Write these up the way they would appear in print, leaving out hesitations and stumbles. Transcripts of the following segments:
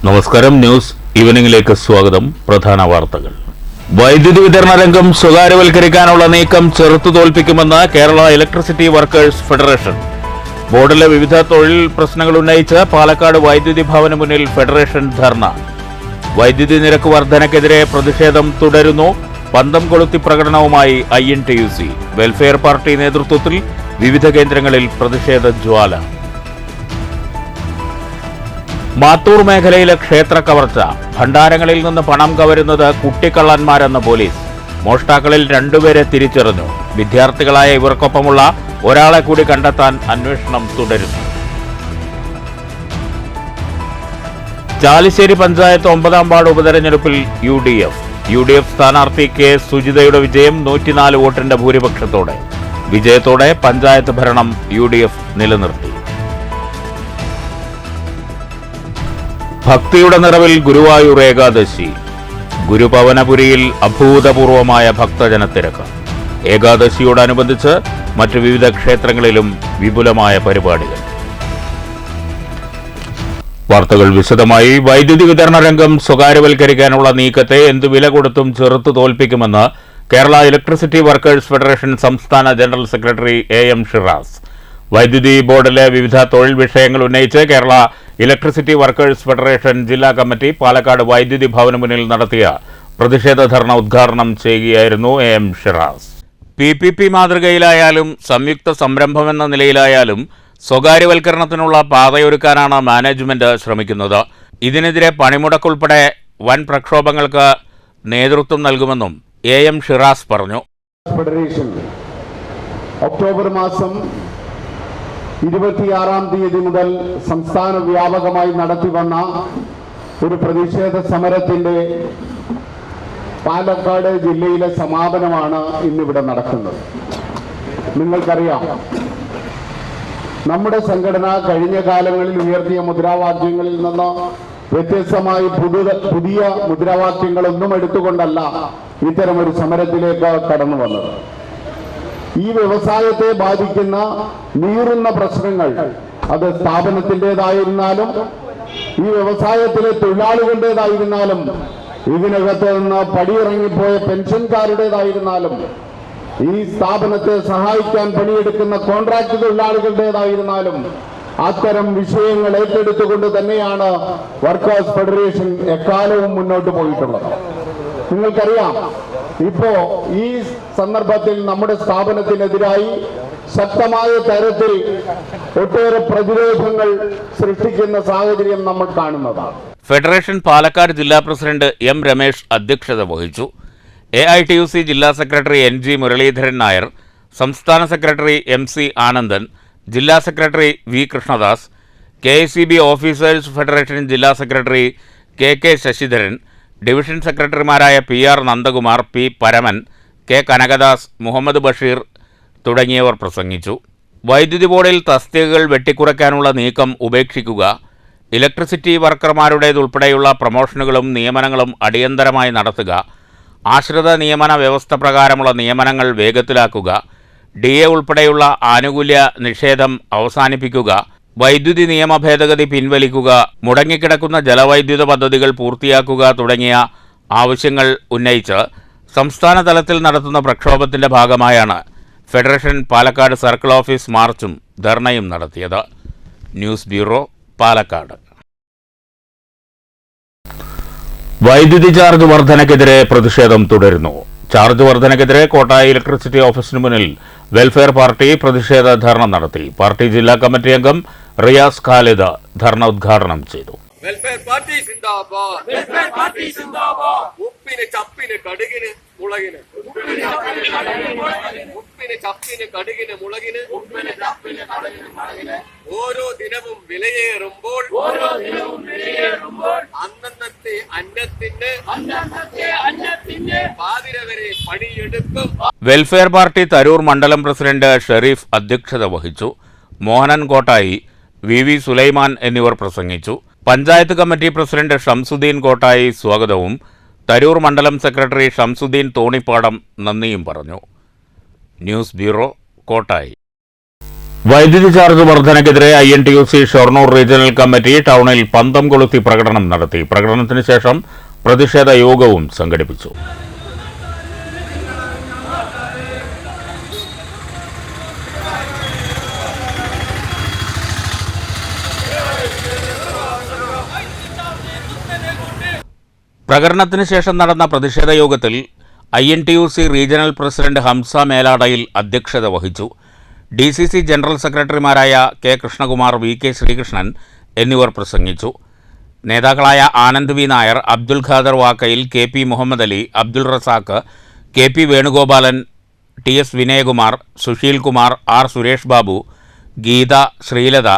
നമസ്കാരം. ന്യൂസ് ഈവനിംഗിലേക്ക് സ്വാഗതം. പ്രധാന വാർത്തകൾ. വൈദ്യുതി വിതരണ രംഗം സ്വകാര്യവൽക്കരിക്കാനുള്ള നീക്കം ചെറുത്തു തോൽപ്പിക്കുമെന്ന് കേരള ഇലക്ട്രിസിറ്റി വർക്കേഴ്സ് ഫെഡറേഷൻ. ബോർഡിലെ വിവിധ തൊഴിൽ പ്രശ്നങ്ങൾ ഉന്നയിച്ച് പാലക്കാട് വൈദ്യുതി ഭവന് മുന്നിൽ ഫെഡറേഷൻ ധർണ. വൈദ്യുതി നിരക്ക് വർധനയ്ക്കെതിരെ പ്രതിഷേധം തുടരുന്നു. പന്തം കൊളുത്തി പ്രകടനവുമായി INTUC. വെൽഫെയർ പാർട്ടി നേതൃത്വത്തിൽ വിവിധ കേന്ദ്രങ്ങളിൽ പ്രതിഷേധ ജ്വാല. മാത്തൂർ മേഖലയിലെ ക്ഷേത്ര കവർച്ച. ഭണ്ഡാരങ്ങളിൽ നിന്ന് പണം കവരുന്നത് കുട്ടിക്കള്ളന്മാരെന്ന് പോലീസ്. മോഷ്ടാക്കളിൽ 2 പേരെ തിരിച്ചറിഞ്ഞു. വിദ്യാർത്ഥികളായ ഇവർക്കൊപ്പമുള്ള ഒരാളെ കൂടി കണ്ടെത്താൻ അന്വേഷണം തുടരുന്നു. ചാലിശ്ശേരി പഞ്ചായത്ത് 9ാം വാർഡ് ഉപതെരഞ്ഞെടുപ്പിൽ UDF സ്ഥാനാർത്ഥി K. സുജിതയുടെ വിജയം 104 വോട്ടിന്റെ ഭൂരിപക്ഷത്തോടെ. വിജയത്തോടെ പഞ്ചായത്ത് ഭരണം UDF നിലനിർത്തി. ഭക്തിയുടെ നിറവിൽ ഗുരുവായൂർ ഏകാദശി. ഗുരുപവനപുരിയിൽ അഭൂതപൂർവമായ ഭക്തജനത്തിരക്ക്. ഏകാദശിയോടനുബന്ധിച്ച് മറ്റു വിവിധ ക്ഷേത്രങ്ങളിലും വിപുലമായ പരിപാടികൾ. വാർത്തകൾ വിശദമായി. വൈദ്യുതി വിതരണ രംഗം സ്വകാര്യവൽക്കരിക്കാനുള്ള നീക്കത്തെ എന്തു വില കൊടുത്തും ചെറുത്തു തോൽപ്പിക്കുമെന്ന് കേരള ഇലക്ട്രിസിറ്റി വർക്കേഴ്സ് ഫെഡറേഷൻ സംസ്ഥാന ജനറൽ സെക്രട്ടറി AM ഷിറാസ്. വൈദ്യുതി ബോർഡിലെ വിവിധ തൊഴിൽ വിഷയങ്ങൾ ഉന്നയിച്ച് കേരള ഇലക്ട്രിസിറ്റി വർക്കേഴ്സ് ഫെഡറേഷൻ ജില്ലാ കമ്മിറ്റി പാലക്കാട് വൈദ്യുതി ഭവന് മുന്നിൽ നടത്തിയ പ്രതിഷേധ ധർണ ഉദ്ഘാടനം ചെയ്യുകയായിരുന്നു AM ഷിറാസ്. PPP മാതൃകയിലായാലും സംയുക്ത സംരംഭമെന്ന നിലയിലായാലും സ്വകാര്യവൽക്കരണത്തിനുള്ള പാതയൊരുക്കാനാണ് മാനേജ്മെന്റ് ശ്രമിക്കുന്നത്. ഇതിനെതിരെ പണിമുടക്കുൾപ്പെടെ വൻ പ്രക്ഷോഭങ്ങൾക്ക് നേതൃത്വം നൽകുമെന്നും AM ഷിറാസ് പറഞ്ഞു. ഫെഡറേഷൻ ഒക്ടോബർ മാസം 26-ാം തീയതി മുതൽ സംസ്ഥാന വ്യാപകമായി നടത്തിവന്ന ഒരു പ്രതിഷേധ സമരത്തിന്റെ പാലക്കാട് ജില്ലയിലെ സമാപനമാണ് ഇന്നിവിടെ നടക്കുന്നത്. നിങ്ങൾക്കറിയാം, നമ്മുടെ സംഘടന കഴിഞ്ഞ കാലങ്ങളിൽ ഉയർത്തിയ മുദ്രാവാക്യങ്ങളിൽ നിന്ന് വ്യത്യസ്തമായി പുതിയ മുദ്രാവാക്യങ്ങളൊന്നും എടുത്തുകൊണ്ടല്ല ഇത്തരമൊരു സമരത്തിലേക്ക് കടന്നു വന്നത്. ഈ വ്യവസായത്തെ ബാധിക്കുന്ന നീറുന്ന പ്രശ്നങ്ങൾ അത് സ്ഥാപനത്തിൻ്റെതായിരുന്നാലും ഈ വ്യവസായത്തിലെ തൊഴിലാളികളുടേതായിരുന്നാലും ഇതിനകത്ത് നിന്ന് പടിയിറങ്ങിപ്പോയ പെൻഷൻകാരുടേതായിരുന്നാലും ഈ സ്ഥാപനത്തെ സഹായിക്കാൻ പണിയെടുക്കുന്ന കോൺട്രാക്ട് തൊഴിലാളികളുടേതായിരുന്നാലും അത്തരം വിഷയങ്ങൾ ഏറ്റെടുത്തുകൊണ്ട് തന്നെയാണ് വർക്കേഴ്സ് ഫെഡറേഷൻ എക്കാലവും മുന്നോട്ട് പോയിട്ടുള്ളത്. നിങ്ങൾക്കറിയാം, ഇപ്പോ ഈ സന്ദർഭത്തിൽ നമ്മുടെ സ്ഥാപനത്തിനെതിരായി ശക്തമായ തരത്തിൽ ഒട്ടേറെ പ്രതിരോധങ്ങൾ സൃഷ്ടിക്കുന്ന സാഹചര്യം നമ്മൾ കാണുന്നതാണ്. ഫെഡറേഷൻ പാലക്കാട് ജില്ലാ പ്രസിഡന്റ് M. രമേശ് അധ്യക്ഷത വഹിച്ചു. AITUC ജില്ലാ സെക്രട്ടറി NG. മുരളീധരൻ നായർ, സംസ്ഥാന സെക്രട്ടറി MC. ആനന്ദൻ, ജില്ലാ secretary V. Krishnadas, KICB officers federation ജില്ലാ സെക്രട്ടറി KK. ശശിധരൻ, ഡിവിഷൻ സെക്രട്ടറിമാരായ PR. Nandakumar, P. Paraman, K. Kanakadas, Muhammad Basheer തുടങ്ങിയവർ പ്രസംഗിച്ചു. വൈദ്യുതി ബോർഡിൽ തസ്തികകൾ വെട്ടിക്കുറയ്ക്കാനുള്ള നീക്കം ഉപേക്ഷിക്കുക, ഇലക്ട്രിസിറ്റി വർക്കർമാരുടേതുൾപ്പെടെയുള്ള പ്രമോഷനുകളും നിയമനങ്ങളും അടിയന്തരമായി നടത്തുക, ആശ്രിത നിയമന വ്യവസ്ഥ പ്രകാരമുള്ള നിയമനങ്ങൾ വേഗത്തിലാക്കുക, DA ഉൾപ്പെടെയുള്ള ആനുകൂല്യ നിഷേധം അവസാനിപ്പിക്കുക, വൈദ്യുതി നിയമ ഭേദഗതി പിൻവലിക്കുക, മുടങ്ങിക്കിടക്കുന്ന ജലവൈദ്യുത പദ്ധതികൾ പൂർത്തിയാക്കുക തുടങ്ങിയ ആവശ്യങ്ങൾ ഉന്നയിച്ച് സംസ്ഥാന തലത്തിൽ നടത്തുന്ന പ്രക്ഷോഭത്തിന്റെ ഭാഗമായാണ് ഫെഡറേഷൻ പാലക്കാട് സർക്കിൾ ഓഫീസ് മാർച്ചും ധർണയും നടത്തിയത്. News bureau, Palakkad. വൈദ്യുതി ചാർജ് വർധനയ്ക്കെതിരെ പ്രതിഷേധം തുടരുന്നു. ചാർജ് വർധനയ്ക്കെതിരെ കോട്ടായി ഇലക്ട്രിസിറ്റി ഓഫീസിന് മുന്നിൽ വെൽഫെയർ പാർട്ടി പ്രതിഷേധ ധർണ നടത്തി. പാർട്ടി ജില്ലാ കമ്മിറ്റി അംഗം റിയാസ് ഖാലിദ് ധർണ ഉദ്ഘാടനം ചെയ്തു. വെൽഫെയർ പാർട്ടി സിന്ദാബാദ്, വെൽഫെയർ പാർട്ടി സിന്ദാബാദ്. ഉപ്പിന് ചപ്പിന് കടുകിന് മുളകിന്, ഉപ്പിന് ചപ്പിന് കടുകിന് മുളകിന്, ഓരോ ദിനവും വിലയേറുമ്പോൾ അന്നത്തെ അന്നത്തിന്റെ പാതിര വരെ പണിയെടുക്കും. വെൽഫെയർ പാർട്ടി തരൂർ മണ്ഡലം പ്രസിഡന്റ് ഷെരീഫ് അധ്യക്ഷത വഹിച്ചു. മോഹനൻ കോട്ടായി, VV സുലൈമാൻ എന്നിവർ പ്രസംഗിച്ചു. പഞ്ചായത്ത് കമ്മിറ്റി പ്രസിഡന്റ് ഷംസുദ്ദീൻ കോട്ടായി സ്വാഗതവും തരൂർ മണ്ഡലം സെക്രട്ടറി ഷംസുദ്ദീൻ തോണിപ്പാടം നന്ദിയും പറഞ്ഞു. News bureau, Kottayi. വൈദ്യുതി ചാർജ് വർധനയ്ക്കെതിരെ INTUC ഷൊർണൂർ റീജിയണൽ കമ്മിറ്റി ടൗണിൽ പന്തം കൊളുത്തി പ്രകടനം നടത്തി. പ്രകടനത്തിന് ശേഷം പ്രതിഷേധ യോഗവും സംഘടിപ്പിച്ചു. പ്രകടനത്തിന് ശേഷം നടന്ന പ്രതിഷേധ യോഗത്തിൽ INTUC regional president Hamsa Meladayil അധ്യക്ഷത വഹിച്ചു. DCC ജനറൽ സെക്രട്ടറിമാരായ K. കൃഷ്ണകുമാർ, VK. ശ്രീകൃഷ്ണൻ എന്നിവർ പ്രസംഗിച്ചു. നേതാക്കളായ Anand V Nair, Abdul Khader Vakkayil, KP Muhammad Ali, Abdul Razak, KP Venugopalan, TS Vinayakumar, Sushil Kumar, R. Suresh Babu, Geetha, Sreelatha,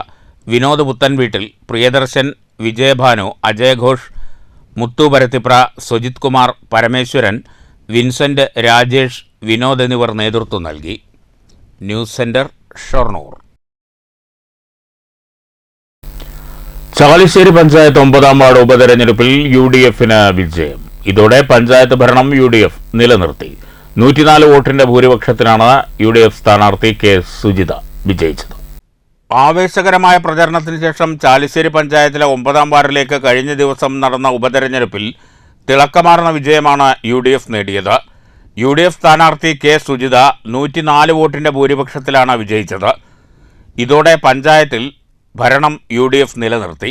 Vinod Puthanveettil, Priyadarshan, Vijayabhanu, Ajay Ghosh, Muthu Parathipra, Sujith Kumar, Parameswaran, Vincent, Rajesh, Vinod എന്നിവർ നേതൃത്വം നൽകി. News centre, Shoranur. ചാലിശ്ശേരി പഞ്ചായത്ത് 9ാം വാർഡ് ഉപതെരഞ്ഞെടുപ്പിൽ UDFന് വിജയം. ഇതോടെ പഞ്ചായത്ത് ഭരണം UDF നിലനിർത്തി. 104 വോട്ടിന്റെ ഭൂരിപക്ഷത്തിനാണ് UDF സ്ഥാനാർത്ഥി K. സുജിത വിജയിച്ചത്. ആവേശകരമായ പ്രചരണത്തിന് ശേഷം ചാലിശ്ശേരി പഞ്ചായത്തിലെ 9ാം വാർഡിലേക്ക് കഴിഞ്ഞ ദിവസം നടന്ന ഉപതെരഞ്ഞെടുപ്പിൽ തിളക്കമാർന്ന വിജയമാണ് UDF നേടിയത്. UDF സ്ഥാനാർത്ഥി K. സുജിത 104 വോട്ടിന്റെ ഭൂരിപക്ഷത്തിലാണ് വിജയിച്ചത്. ഇതോടെ പഞ്ചായത്തിൽ ഭരണം UDF നിലനിർത്തി.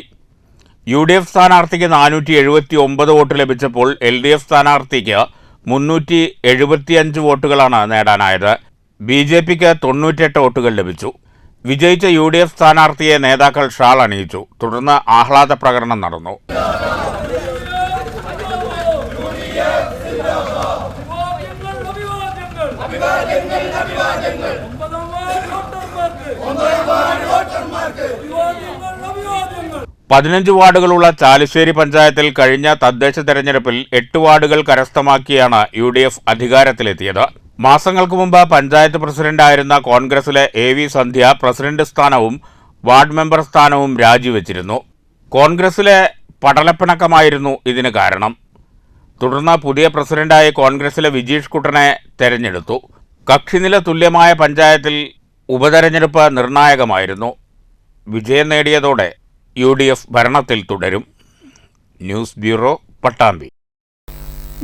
UDF സ്ഥാനാർത്ഥിക്ക് 479 വോട്ട് ലഭിച്ചപ്പോൾ LDF സ്ഥാനാർത്ഥിക്ക് 375 വോട്ടുകളാണ് നേടാനായത്. BJPക്ക് 98 വോട്ടുകൾ ലഭിച്ചു. വിജയിച്ച UDF സ്ഥാനാർത്ഥിയെ നേതാക്കൾ ഷാൾ അണിയിച്ചു. തുടർന്ന് ആഹ്ലാദ പ്രകടനം നടന്നു. പതിനഞ്ച് വാർഡുകളുള്ള ചാലിശ്ശേരി പഞ്ചായത്തിൽ കഴിഞ്ഞ തദ്ദേശ തെരഞ്ഞെടുപ്പിൽ 8 വാർഡുകൾ കരസ്ഥമാക്കിയാണ് UDF അധികാരത്തിലെത്തിയത്. മാസങ്ങൾക്ക് മുമ്പ് പഞ്ചായത്ത് പ്രസിഡന്റായിരുന്ന കോൺഗ്രസിലെ AV സന്ധ്യ പ്രസിഡന്റ് സ്ഥാനവും വാർഡ് മെമ്പർ സ്ഥാനവും രാജിവെച്ചിരുന്നു. കോൺഗ്രസിലെ പടലപ്പിണക്കമായിരുന്നു ഇതിന് കാരണം. തുടർന്ന് പുതിയ പ്രസിഡന്റായി കോൺഗ്രസിലെ വിജീഷ് കുട്ടനെ തെരഞ്ഞെടുത്തു. കക്ഷിനില തുല്യമായ പഞ്ചായത്തിൽ ഉപതെരഞ്ഞെടുപ്പ് നിർണായകമായിരുന്നു. വിജയം നേടിയതോടെ UDF ഭരണത്തിൽ തുടരും. News bureau, Pattambi.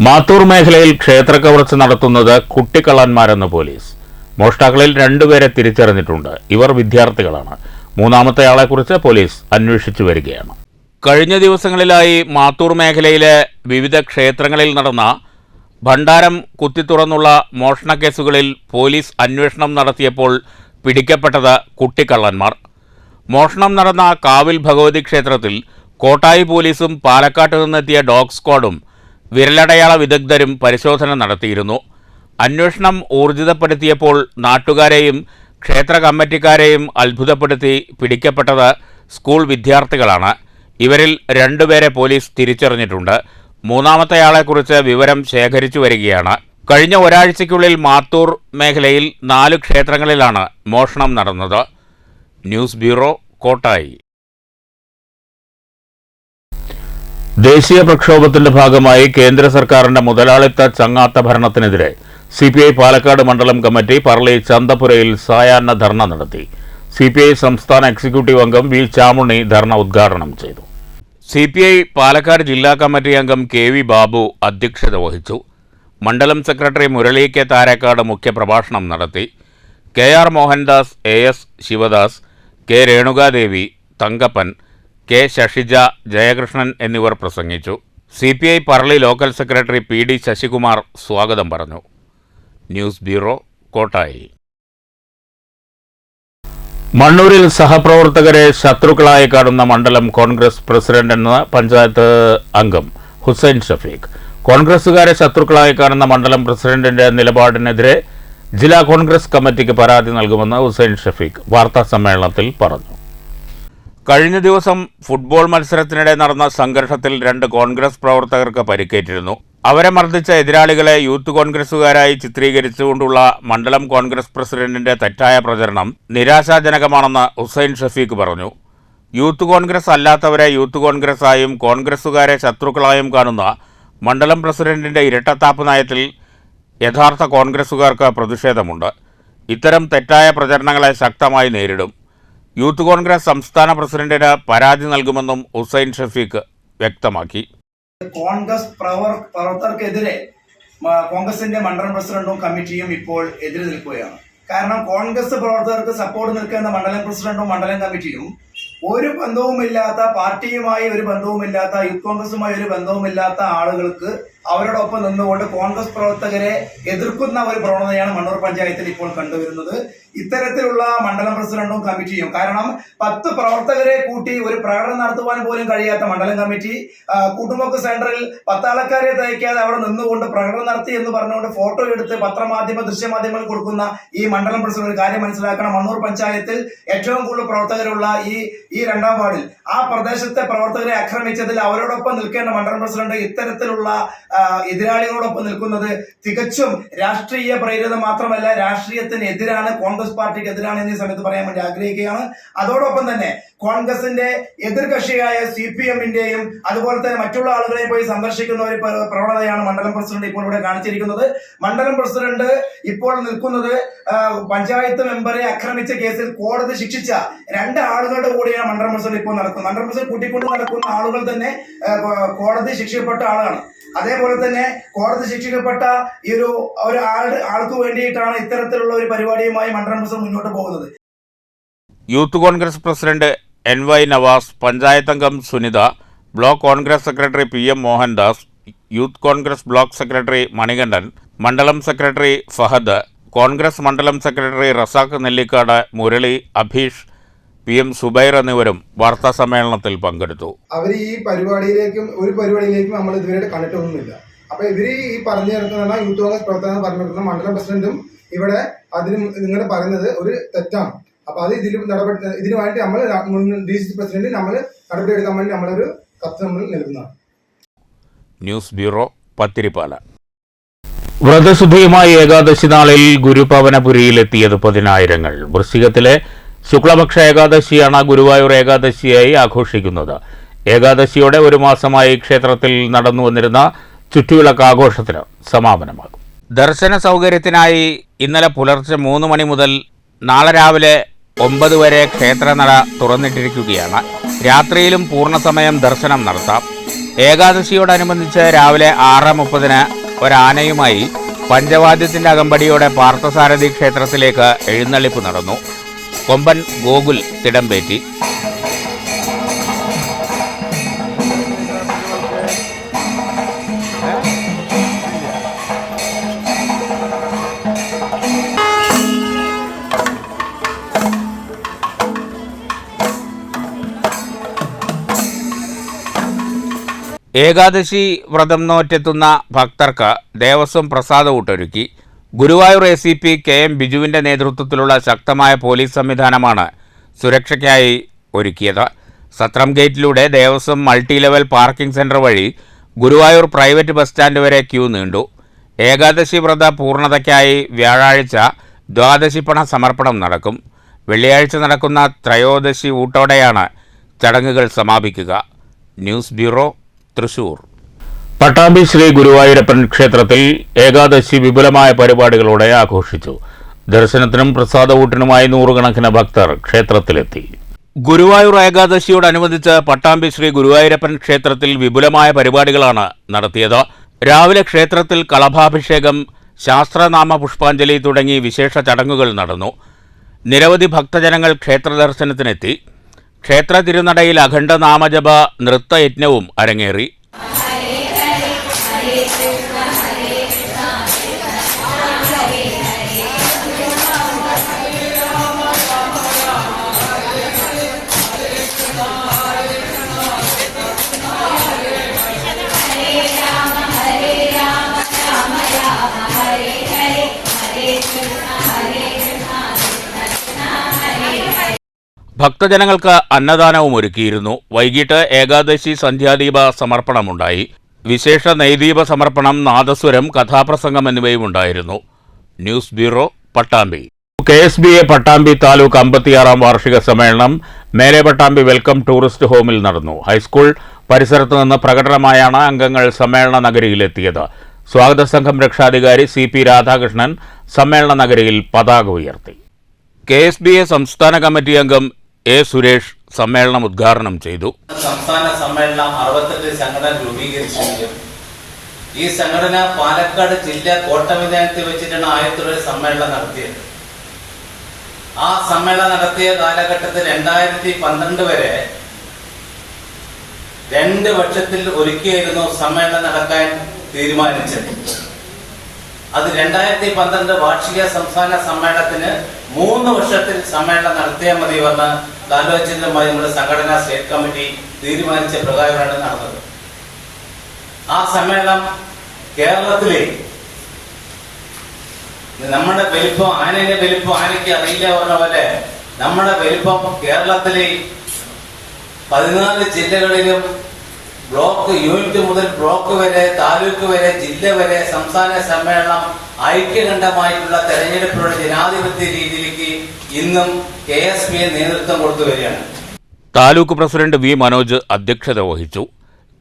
മാത്തൂർ മേഖലയിൽ ക്ഷേത്രക്കവർച്ച നടത്തുന്നത് കുട്ടിക്കള്ളന്മാരെന്ന് പോലീസ്. മോഷ്ടാക്കളിൽ 2 പേരെ തിരിച്ചറിഞ്ഞിട്ടുണ്ട്. ഇവർ വിദ്യാർത്ഥികളാണ്. 3ാമത്തെയാളെക്കുറിച്ച് പോലീസ് അന്വേഷിച്ചു വരികയാണ്. കഴിഞ്ഞ ദിവസങ്ങളിലായി മാത്തൂർ മേഖലയിലെ വിവിധ ക്ഷേത്രങ്ങളിൽ നടന്ന ഭണ്ഡാരം കുത്തിത്തുറന്നുള്ള മോഷണക്കേസുകളിൽ പോലീസ് അന്വേഷണം നടത്തിയപ്പോൾ പിടിക്കപ്പെട്ടത് കുട്ടിക്കള്ളന്മാർ. മോഷണം നടന്ന കാവിൽ ഭഗവതി ക്ഷേത്രത്തിൽ കോട്ടായി പോലീസും പാലക്കാട്ട് നിന്നെത്തിയ ഡോഗ് സ്ക്വാഡും വിരലടയാള വിദഗ്ധരും പരിശോധന നടത്തിയിരുന്നു. അന്വേഷണം ഊർജിതപ്പെടുത്തിയപ്പോൾ നാട്ടുകാരെയും ക്ഷേത്ര കമ്മിറ്റിക്കാരെയും അത്ഭുതപ്പെടുത്തി പിടിക്കപ്പെട്ടത് സ്കൂൾ വിദ്യാർത്ഥികളാണ്. ഇവരിൽ 2 പേരെ പോലീസ് തിരിച്ചറിഞ്ഞിട്ടുണ്ട്. 3ാമത്തെയാളെക്കുറിച്ച് വിവരം ശേഖരിച്ചു വരികയാണ്. കഴിഞ്ഞ ഒരാഴ്ചയ്ക്കുള്ളിൽ മാത്തൂർ മേഖലയിൽ 4 ക്ഷേത്രങ്ങളിലാണ് മോഷണം നടന്നത്. News bureau, Kottayi. ദേശീയ പ്രക്ഷോഭത്തിന്റെ ഭാഗമായി കേന്ദ്ര സർക്കാരിന്റെ മുതലാളിത്ത ചങ്ങാത്ത ഭരണത്തിനെതിരെ CPI പാലക്കാട് മണ്ഡലം കമ്മിറ്റി പറളി ചന്തപുരയിൽ സായാഹ്ന ധർണ നടത്തി. CPI സംസ്ഥാന എക്സിക്യൂട്ടീവ് അംഗം V. ചാമുണ്ണി ധർണ ഉദ്ഘാടനം ചെയ്തു. CPI പാലക്കാട് ജില്ലാ കമ്മിറ്റി അംഗം KV ബാബു അധ്യക്ഷത വഹിച്ചു. മണ്ഡലം സെക്രട്ടറി മുരളി K. താരക്കാട് മുഖ്യപ്രഭാഷണം നടത്തി. KR Mohandas, AS Sivadas, K. Renuka Devi, Thankappan, K. Sasija, Jayakrishnan എന്നിവർ പ്രസംഗിച്ചു. CPI Parali local secretary PD Sasikumar സ്വാഗതം പറഞ്ഞു. News bureau, Kottayi. മണ്ണൂരിൽ സഹപ്രവർത്തകരെ ശത്രുക്കളായി കാണുന്ന മണ്ഡലം കോൺഗ്രസ് പ്രസിഡന്റ് എന്ന പഞ്ചായത്ത് അംഗം ഹുസൈൻ ഷഫീഖ്. കോൺഗ്രസുകാരെ ശത്രുക്കളായി കാണുന്ന മണ്ഡലം പ്രസിഡന്റിന്റെ നിലപാടിനെതിരെ ജില്ലാ കോൺഗ്രസ് കമ്മിറ്റിക്ക് പരാതി നൽകുമെന്ന് ഹുസൈൻ ഷഫീഖ് വാർത്താസമ്മേളനത്തിൽ പറഞ്ഞു. കഴിഞ്ഞ ദിവസം ഫുട്ബോൾ മത്സരത്തിനിടെ നടന്ന സംഘർഷത്തിൽ 2 കോൺഗ്രസ് പ്രവർത്തകർക്ക് പരിക്കേറ്റിരുന്നു. അവരെ മർദ്ദിച്ച എതിരാളികളെ യൂത്ത് കോൺഗ്രസുകാരായി ചിത്രീകരിച്ചുകൊണ്ടുള്ള മണ്ഡലം കോൺഗ്രസ് പ്രസിഡന്റിന്റെ തെറ്റായ പ്രചരണം നിരാശാജനകമാണെന്ന് ഹുസൈൻ ഷഫീഖ് പറഞ്ഞു. യൂത്ത് കോൺഗ്രസ് അല്ലാത്തവരെ യൂത്ത് കോൺഗ്രസായും കോൺഗ്രസുകാരെ ശത്രുക്കളായും കാണുന്ന മണ്ഡലം പ്രസിഡന്റിന്റെ ഇരട്ടത്താപ്പ് നയത്തിൽ യഥാർത്ഥ കോൺഗ്രസുകാർക്ക് പ്രതിഷേധമുണ്ട്. ഇത്തരം തെറ്റായ പ്രചരണങ്ങളെ ശക്തമായി നേരിടും. യൂത്ത് കോൺഗ്രസ് സംസ്ഥാന പ്രസിഡന്റിന് പരാതി നൽകുമെന്നും ഹുസൈൻ ഷഫീഖ് വ്യക്തമാക്കി. കോൺഗ്രസ് പ്രവർത്തകർക്കെതിരെ കോൺഗ്രസിന്റെ മണ്ഡലം പ്രസിഡന്റും കമ്മിറ്റിയും ഇപ്പോൾ എതിരെ നിൽക്കുകയാണ്. കാരണം കോൺഗ്രസ് പ്രവർത്തകർക്ക് സപ്പോർട്ട് നിൽക്കുന്ന മണ്ഡലം പ്രസിഡന്റും മണ്ഡലം കമ്മിറ്റിയും ഒരു ബന്ധവുമില്ലാത്ത, പാർട്ടിയുമായി ഒരു ബന്ധവുമില്ലാത്ത, യൂത്ത് കോൺഗ്രസുമായി ഒരു ബന്ധവുമില്ലാത്ത ആളുകൾക്ക് അവരോടൊപ്പം നിന്നുകൊണ്ട് കോൺഗ്രസ് പ്രവർത്തകരെ എതിർക്കുന്ന ഒരു പ്രവണതയാണ് മണ്ണൂർ പഞ്ചായത്തിൽ ഇപ്പോൾ കണ്ടുവരുന്നത്. ഇത്തരത്തിലുള്ള മണ്ഡലം പ്രസിഡന്റും കമ്മിറ്റിയും, കാരണം 10 പ്രവർത്തകരെ കൂട്ടി ഒരു പ്രകടനം നടത്തുവാൻ പോലും കഴിയാത്ത മണ്ഡലം കമ്മിറ്റി കൂട്ടുമുക്ക് സെന്ററിൽ 10 ആൾക്കാരെ തയ്ക്കാതെ അവിടെ നിന്നുകൊണ്ട് പ്രകടനം നടത്തി എന്ന് പറഞ്ഞുകൊണ്ട് ഫോട്ടോ എടുത്ത് പത്രമാധ്യമ ദൃശ്യമാധ്യമങ്ങൾ കൊടുക്കുന്ന ഈ മണ്ഡലം പ്രസിഡന്റ് ഒരു കാര്യം മനസ്സിലാക്കണം. മണ്ണൂർ പഞ്ചായത്തിൽ ഏറ്റവും കൂടുതൽ പ്രവർത്തകരുള്ള ഈ 2ാം വാർഡിൽ ആ പ്രദേശത്തെ പ്രവർത്തകരെ ആക്രമിച്ചതിൽ അവരോടൊപ്പം നിൽക്കേണ്ട മണ്ഡലം പ്രസിഡന്റ് ഇത്തരത്തിലുള്ള എതിരാളികളോടൊപ്പം നിൽക്കുന്നത് തികച്ചും രാഷ്ട്രീയ പ്രേരിതം മാത്രമല്ല, രാഷ്ട്രീയത്തിന് എതിരാണ്, കോൺഗ്രസ് പാർട്ടിക്ക് എതിരാണ് എന്നീ സമയത്ത് പറയാൻ വേണ്ടി ആഗ്രഹിക്കുകയാണ്. അതോടൊപ്പം തന്നെ കോൺഗ്രസിന്റെ എതിർകക്ഷിയായ CPM-ന്റെയും അതുപോലെ തന്നെ മറ്റുള്ള ആളുകളെ പോയി സന്ദർശിക്കുന്ന ഒരു പ്രവണതയാണ് മണ്ഡലം പ്രസിഡന്റ് ഇപ്പോൾ ഇവിടെ കാണിച്ചിരിക്കുന്നത്. മണ്ഡലം പ്രസിഡന്റ് ഇപ്പോൾ നിൽക്കുന്നത് പഞ്ചായത്ത് മെമ്പറെ ആക്രമിച്ച കേസിൽ കോടതി ശിക്ഷിച്ച 2 ആളുകളുടെ കൂടെയാണ് മണ്ഡലം പ്രസിഡന്റ് ഇപ്പോൾ നടക്കുന്നത്. മണ്ഡലം പ്രസിഡന്റ് കൂട്ടിക്കൊണ്ട് നടക്കുന്ന ആളുകൾ തന്നെ കോടതി ശിക്ഷിക്കപ്പെട്ട ആളാണ്. അതേപോലെ തന്നെ കോടതി ശിക്ഷിക്കപ്പെട്ട ഈ ഒരു ആൾക്ക് വേണ്ടിയിട്ടാണ് ഇത്തരത്തിലുള്ള ഒരു പരിപാടിയുമായി മണ്ഡലം പ്രസിഡന്റ് മുന്നോട്ട് പോകുന്നത്. Youth Congress president NY Navas, panchayat അംഗം Sunitha, block Congress secretary PM Mohandas, youth Congress block secretary Manikandan, മണ്ഡലം സെക്രട്ടറി ഫഹദ്, കോൺഗ്രസ് മണ്ഡലം സെക്രട്ടറി റസാഖ് നെല്ലിക്കാട്, മുരളി, അഭീഷ്, PM സുബൈർ എന്നിവരും വാർത്താ സമ്മേളനത്തിൽ പങ്കെടുത്തു. അവർ ഈ പരിപാടിയിലേക്കും നമ്മൾ ഇതുവരെ കണ്ടിട്ടൊന്നുമില്ല. അപ്പൊ ഇവര് ഈ പറഞ്ഞു നടക്കുന്ന യൂത്ത് കോൺഗ്രസ് പ്രവർത്തനം പറഞ്ഞു നടക്കുന്ന മണ്ഡലം പ്രസിഡന്റും ഇവിടെ അതിന് നിങ്ങൾ പറയുന്നത് ഒരു തെറ്റാണ്. അപ്പൊ അത് ഇതിനു വേണ്ടി നമ്മൾ DC പ്രസിഡന്റ് നമ്മൾ നടപടി എടുക്കാൻ വേണ്ടി നമ്മളൊരു കത്ത് നമ്മൾ നൽകുന്നതാണ്. News bureau, Pathirippala. വ്രതശുദ്ധിയുമായി ഏകാദശി നാളിൽ ഗുരുപവനപുരിയിലെത്തിയത് 10,000-ങ്ങൾ. വൃശ്ചികത്തിലെ ശുക്ലപക്ഷ ഏകാദശിയാണ് ഗുരുവായൂർ ഏകാദശിയായി ആഘോഷിക്കുന്നത്. ഏകാദശിയോടെ ഒരു മാസമായി ക്ഷേത്രത്തിൽ നടന്നു വന്നിരുന്ന ചുറ്റുവിളക്ക് ആഘോഷത്തിന് സമാപനമാകും. ദർശന സൗകര്യത്തിനായി ഇന്നലെ പുലർച്ചെ 3 മണി മുതൽ നാളെ രാവിലെ 9 വരെ ക്ഷേത്രനട തുറന്നിട്ടിരിക്കുകയാണ്. രാത്രിയിലും പൂർണ്ണസമയം ദർശനം നടത്താം. ഏകാദശിയോടനുബന്ധിച്ച് രാവിലെ 6:30-ന് ഒരാനയുമായി പഞ്ചവാദ്യത്തിന്റെ അകമ്പടിയോടെ പാർത്ഥസാരഥി ക്ഷേത്രത്തിലേക്ക് എഴുന്നള്ളിപ്പ് നടന്നു. കൊമ്പൻ ഗോകുൽ തിടമ്പേറ്റി. ഏകാദശി വ്രതം നോറ്റെത്തുന്ന ഭക്തർക്ക് ദേവസ്വം പ്രസാദമൂട്ടൊരുക്കി. ഗുരുവായൂർ ACP KM ബിജുവിൻ്റെ നേതൃത്വത്തിലുള്ള ശക്തമായ പോലീസ് സംവിധാനമാണ് സുരക്ഷയ്ക്കായി ഒരുക്കിയത്. സത്രം ഗേറ്റിലൂടെ Devaswom multi level parking centre വഴി ഗുരുവായൂർ പ്രൈവറ്റ് ബസ് സ്റ്റാൻഡ് വരെ ക്യൂ നീണ്ടു. ഏകാദശി വ്രത പൂർണ്ണതയ്ക്കായി വ്യാഴാഴ്ച ദ്വാദശിപ്പണ സമർപ്പണം നടക്കും. വെള്ളിയാഴ്ച നടക്കുന്ന ത്രയോദശി ഊട്ടോടെയാണ് ചടങ്ങുകൾ സമാപിക്കുക. News bureau, Thrissur. പട്ടാമ്പി ശ്രീ ഗുരുവായൂരപ്പൻ ക്ഷേത്രത്തിൽ ഏകാദശി വിപുലമായ പരിപാടികളോടെ ആഘോഷിച്ചു. ദർശനത്തിനും പ്രസാദവൂട്ടിനുമായി 100 കണക്കിന് ഭക്തർ ക്ഷേത്രത്തിലെത്തി. ഗുരുവായൂർ ഏകാദശിയോടനുബന്ധിച്ച് പട്ടാമ്പി ശ്രീ ഗുരുവായൂരപ്പൻ ക്ഷേത്രത്തിൽ വിപുലമായ പരിപാടികളാണ് നടത്തിയത്. രാവിലെ ക്ഷേത്രത്തിൽ കളഭാഭിഷേകം, ശാസ്ത്രനാമ പുഷ്പാഞ്ജലി തുടങ്ങി വിശേഷ ചടങ്ങുകൾ നടന്നു. നിരവധി ഭക്തജനങ്ങൾ ക്ഷേത്ര ദർശനത്തിനെത്തി. ക്ഷേത്ര തിരുനടയിൽ അഖണ്ഡ നാമജപ നൃത്തയജ്ഞവും അരങ്ങേറി. ഭക്തജനങ്ങൾക്ക് അന്നദാനവും ഒരുക്കിയിരുന്നു. വൈകിട്ട് ഏകാദശി സന്ധ്യാദീപ സമർപ്പണമുണ്ടായി. വിശേഷ നെയ്ദീപ സമർപ്പണം, നാദസ്വരം, കഥാപ്രസംഗം എന്നിവയും ഉണ്ടായിരുന്നു. News bureau, Pattambi. KSBA Pattambi taluk 56-ാം വാർഷിക സമ്മേളനം മേലെ പട്ടാമ്പി വെൽക്കം ടൂറിസ്റ്റ് ഹോമിൽ നടന്നു. ഹൈസ്കൂൾ പരിസരത്തു നിന്ന് പ്രകടനമായാണ് അംഗങ്ങൾ സമ്മേളന നഗരിയിലെത്തിയത്. സ്വാഗത സംഘം രക്ഷാധികാരി CP രാധാകൃഷ്ണൻ സമ്മേളന നഗരിയിൽ പതാക ഉയർത്തി. KSBA സംസ്ഥാന കമ്മിറ്റി അംഗം A. സുരേഷ് സമ്മേളനം ഉദ്ഘാടനം ചെയ്തു. സംസ്ഥാന സമ്മേളനം 68 സംഘടന രൂപീകരിച്ചെങ്കിലും ഈ സംഘടന പാലക്കാട് ജില്ല കോട്ടമൈതാനത്തിൽ വെച്ചിട്ടാണ് 1001 സമ്മേളനം നടത്തിയത്. ആ സമ്മേളനം നടത്തിയ കാലഘട്ടത്തിൽ 2012 വരെ 2 വർഷത്തിൽ ഒരുക്കിയായിരുന്നു സമ്മേളനം നടക്കാൻ തീരുമാനിച്ചത്. അത് 2012 വാർഷിക സംസ്ഥാന സമ്മേളനത്തിന് 3 വർഷത്തിൽ സമ്മേളനം നടത്തിയാൽ മതി എന്ന് ആലോചിച്ചതുമായി നമ്മുടെ സംഘടനാ സ്റ്റേറ്റ് കമ്മിറ്റി തീരുമാനിച്ച പ്രകാരമാണ് നടന്നത്. ആ സമ്മേളനം കേരളത്തിലെ നമ്മുടെ വലിപ്പം ആനയുടെ വലിപ്പം ആനയ്ക്ക് അറിയില്ല പറഞ്ഞ പോലെ നമ്മുടെ വലിപ്പം കേരളത്തിലെ 14 ജില്ലകളിലും ബ്ലോക്ക് യൂണിറ്റ് മുതൽ ബ്ലോക്ക് വരെ താലൂക്ക് വരെ ജില്ല വരെ സംസ്ഥാന സമ്മേളനം ഐക്യകണ്ഠമായിട്ടുള്ള തെരഞ്ഞെടുപ്പിലൂടെ ജനാധിപത്യ രീതിയിലേക്ക് ഇന്നും KSBA നേതൃത്വം കൊടുത്തു വരികയാണ്. Taluk president V. മനോജ് അധ്യക്ഷത വഹിച്ചു.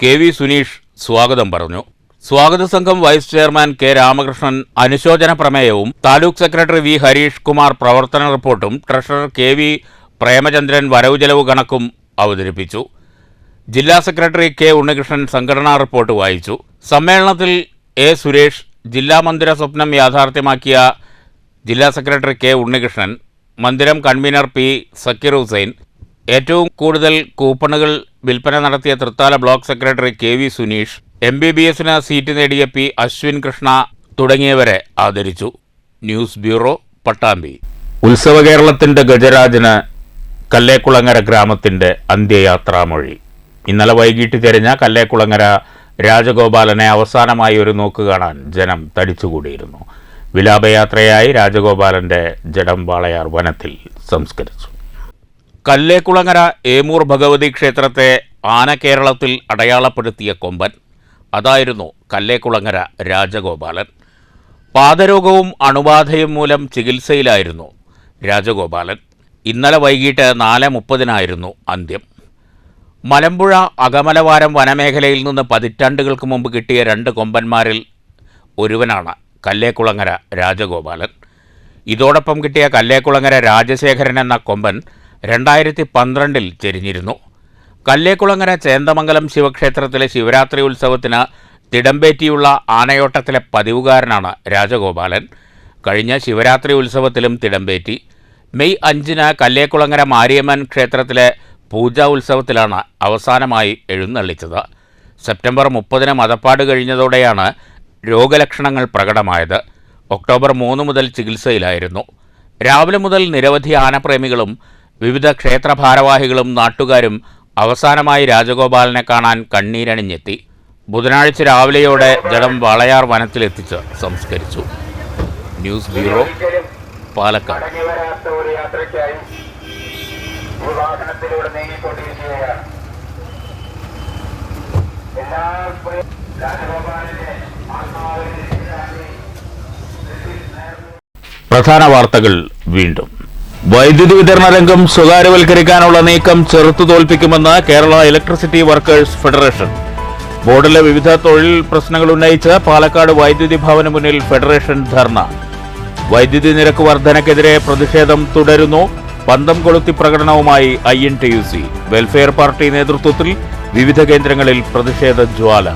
KV. സുനീഷ് സ്വാഗതം പറഞ്ഞു. സ്വാഗത സംഘം വൈസ് ചെയർമാൻ K. രാമകൃഷ്ണൻ അനുശോചന പ്രമേയവും താലൂക്ക് സെക്രട്ടറി V. ഹരീഷ് കുമാർ പ്രവർത്തന റിപ്പോർട്ടും ട്രഷറർ KV. പ്രേമചന്ദ്രൻ വരവ് ചെലവ് കണക്കും അവതരിപ്പിച്ചു. ജില്ലാ സെക്രട്ടറി K. ഉണ്ണികൃഷ്ണൻ സംഘടനാ റിപ്പോർട്ട് വായിച്ചു. സമ്മേളനത്തിൽ A. സുരേഷ്, ജില്ലാ മന്ദിര സ്വപ്നം യാഥാർത്ഥ്യമാക്കിയ ജില്ലാ സെക്രട്ടറി K. ഉണ്ണികൃഷ്ണൻ, മന്ദിരം കൺവീനർ P. സക്കീർ ഹുസൈൻ, ഏറ്റവും കൂടുതൽ കൂപ്പണുകൾ വിൽപ്പന നടത്തിയ Thrithala block secretary KV. Suneesh, MBBSന് സീറ്റ് നേടിയ P. അശ്വിൻ കൃഷ്ണ തുടങ്ങിയവരെ ആദരിച്ചു. News bureau, Pattambi. ഉത്സവ കേരളത്തിന്റെ ഗജരാജന് കല്ലേക്കുളങ്ങര ഗ്രാമത്തിന്റെ അന്ത്യയാത്രാമൊഴി. ഇന്നലെ വൈകിട്ട് തിരിഞ്ഞ കല്ലേക്കുളങ്ങര രാജഗോപാലനെ അവസാനമായി ഒരു നോക്ക് കാണാൻ ജനം തടിച്ചുകൂടിയിരുന്നു. വിലാപയാത്രയായി രാജഗോപാലന്റെ ജഡം വാളയാർ വനത്തിൽ സംസ്കരിച്ചു. കല്ലേക്കുളങ്ങര ഏമൂർ ഭഗവതി ക്ഷേത്രത്തെ ആനകേരളത്തിൽ അടയാളപ്പെടുത്തിയ കൊമ്പൻ അതായിരുന്നു കല്ലേക്കുളങ്ങര രാജഗോപാലൻ. പാദരോഗവും അണുബാധയും മൂലം ചികിത്സയിലായിരുന്നു രാജഗോപാലൻ. ഇന്നലെ വൈകിട്ട് 4:30 അന്ത്യം. മലമ്പുഴ അകമലവാരം വനമേഖലയിൽ നിന്ന് പതിറ്റാണ്ടുകൾക്ക് മുമ്പ് കിട്ടിയ 2 കൊമ്പന്മാരിൽ ഒരുവനാണ് കല്ലേക്കുളങ്ങര രാജഗോപാലൻ. ഇതോടൊപ്പം കിട്ടിയ കല്ലേക്കുളങ്ങര രാജശേഖരൻ എന്ന കൊമ്പൻ 2012 ചെരിഞ്ഞിരുന്നു. കല്ലേക്കുളങ്ങര ചേന്ദമംഗലം ശിവക്ഷേത്രത്തിലെ ശിവരാത്രി ഉത്സവത്തിന് തിടമ്പേറ്റിയുള്ള ആനയോട്ടത്തിലെ പതിവുകാരനാണ് രാജഗോപാലൻ. കഴിഞ്ഞ ശിവരാത്രി ഉത്സവത്തിലും തിടമ്പേറ്റി. മെയ് 5 കല്ലേക്കുളങ്ങര മാരിയമ്മൻ ക്ഷേത്രത്തിലെ പൂജാ ഉത്സവത്തിലാണ് അവസാനമായി എഴുന്നള്ളിച്ചത്. സെപ്റ്റംബർ 30 മതപ്പാട് കഴിഞ്ഞതോടെയാണ് രോഗലക്ഷണങ്ങൾ പ്രകടമായത്. ഒക്ടോബർ 3 മുതൽ ചികിത്സയിലായിരുന്നു. രാവിലെ മുതൽ നിരവധി ആനപ്രേമികളും വിവിധ ക്ഷേത്ര ഭാരവാഹികളും നാട്ടുകാരും അവസാനമായി രാജഗോപാലനെ കാണാൻ കണ്ണീരണിഞ്ഞെത്തി. ബുധനാഴ്ച രാവിലെയോടെ ജഡം വാളയാർ വനത്തിലെത്തിച്ച് സംസ്കരിച്ചു. News bureau, Palakkad. പ്രധാന വാർത്തകൾ വീണ്ടും. വൈദ്യുതി വിതരണ രംഗം സ്വകാര്യവൽക്കരിക്കാനുള്ള നീക്കം ചെറുത്തു തോൽപ്പിക്കുമെന്ന് കേരള ഇലക്ട്രിസിറ്റി വർക്കേഴ്സ് ഫെഡറേഷൻ. ബോർഡിലെ വിവിധ തൊഴിൽ പ്രശ്നങ്ങൾ ഉന്നയിച്ച് പാലക്കാട് വൈദ്യുതി ഭവന് മുന്നിൽ ഫെഡറേഷൻ ധർണ. വൈദ്യുതി നിരക്ക് വർധനയ്ക്കെതിരെ പ്രതിഷേധം തുടരുന്നു. പന്തം കൊളുത്തി പ്രകടനവുമായി INTUC. വെൽഫെയർ പാർട്ടി നേതൃത്വത്തിൽ വിവിധ കേന്ദ്രങ്ങളിൽ പ്രതിഷേധ ജ്വാല.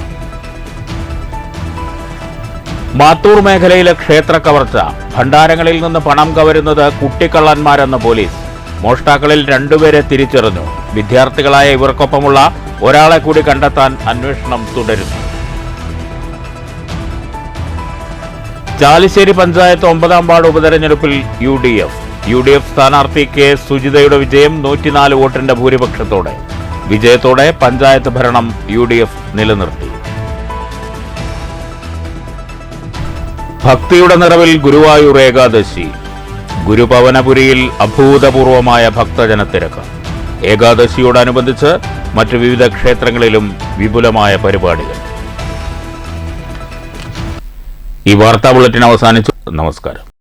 മാത്തൂർ മേഖലയിലെ ക്ഷേത്ര കവർച്ച. ഭണ്ഡാരങ്ങളിൽ നിന്ന് പണം കവരുന്നത് കുട്ടിക്കള്ളന്മാരെന്ന് പോലീസ്. മോഷ്ടാക്കളിൽ 2 പേരെ തിരിച്ചറിഞ്ഞു. വിദ്യാർത്ഥികളായ ഇവർക്കൊപ്പമുള്ള ഒരാളെ കൂടി കണ്ടെത്താൻ അന്വേഷണം തുടരുന്നു. ചാലിശ്ശേരി പഞ്ചായത്ത് 9ാം വാർഡ് ഉപതെരഞ്ഞെടുപ്പിൽ UDF സ്ഥാനാർത്ഥി K. സുജിതയുടെ വിജയം 104 വോട്ടിന്റെ ഭൂരിപക്ഷത്തോടെ. വിജയത്തോടെ പഞ്ചായത്ത് ഭരണം UDF നിലനിർത്തി. ഭക്തിയുടെ നിറവിൽ ഗുരുവായൂർ ഏകാദശി. ഗുരുപവനപുരിയിൽ അഭൂതപൂർവമായ ഭക്തജനത്തിരക്ക്. ഏകാദശിയോടനുബന്ധിച്ച് മറ്റു വിവിധ ക്ഷേത്രങ്ങളിലും വിപുലമായ പരിപാടികൾ. ഈ വാർത്താ ബുള്ളറ്റിൻ അവസാനിച്ചു. നമസ്കാരം.